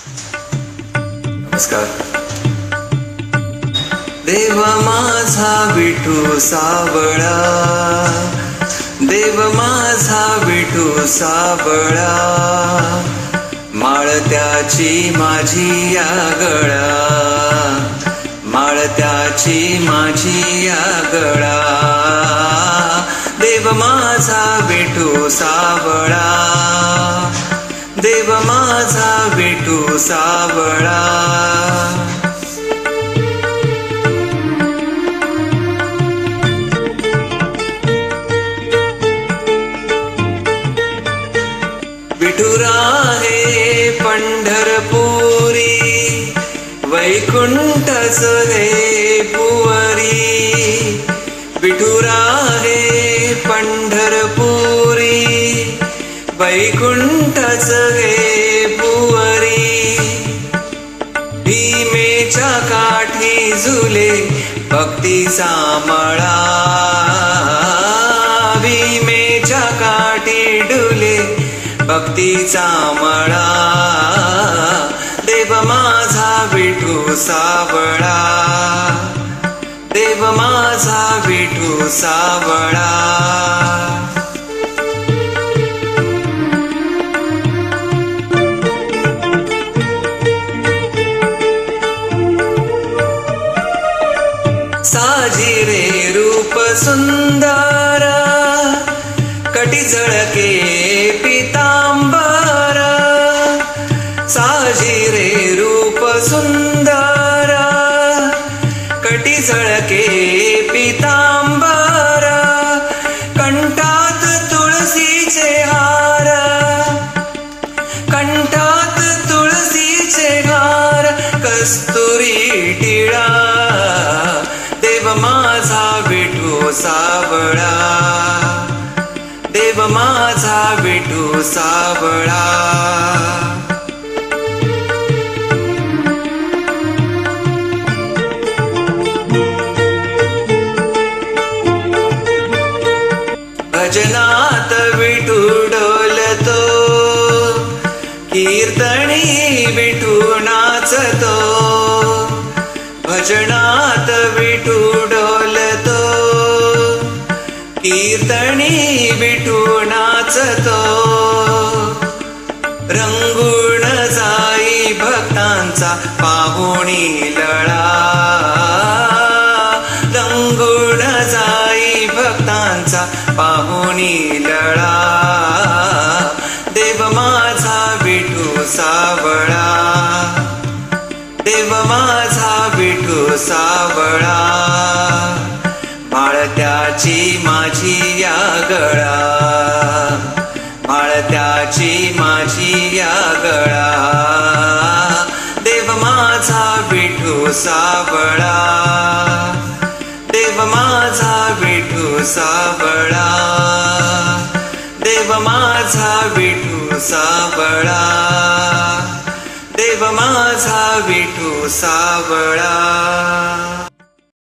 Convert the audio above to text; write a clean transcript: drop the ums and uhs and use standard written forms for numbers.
नमस्कार. देव माझा विठू सावळा, देव माझा विठू सावळा, माळत्याची माझी या गळा, माळत्याची माझी या गळा. देव माझा विठू सावळा, देव माझा विठू सावळा. विठुरा हे पंढरपुरी, वैकुंठच हे पुवरी. विठुरा हे पंढरपुरी, वैकुंठच हे पुवरी. भीमेच्या काठी झुले भक्तीचा मळा, भीमेच्या काठी डुले भक्तीचा मळा. देव माझा विठू सावळा, देव माझा विठू सावळा. साजी रे रूप सुंदर, कटी झळके पितांबर. साजी रे रूप सुंदर, कटी झळके पितांबर. कंठात तुळशीचे हार, कंठात तुळशीचे हार, कस्तुरी टिळा. देव माझा विठू सावळा, देव माझा विठू सावळा. भजनात विठू डोलतो, कीर्तनी विठू नाचतो. भजनात विठू डोलतो, कीर्तनी विठू नाचतो. रंगून जाई भक्तांचा पाहुणी लळा, रंगून जाई भक्तांचा पाहुणी लळा. देव माझा विठू सावळा, देव माझा विठू सावळा. माळत्याची माझी या गळा, माळत्याची माझी या गळा. देव माझा विठू सावळा, देव माझा विठू सावळा. देव माझा विठू सावळा, देव माझा विठू सावळा.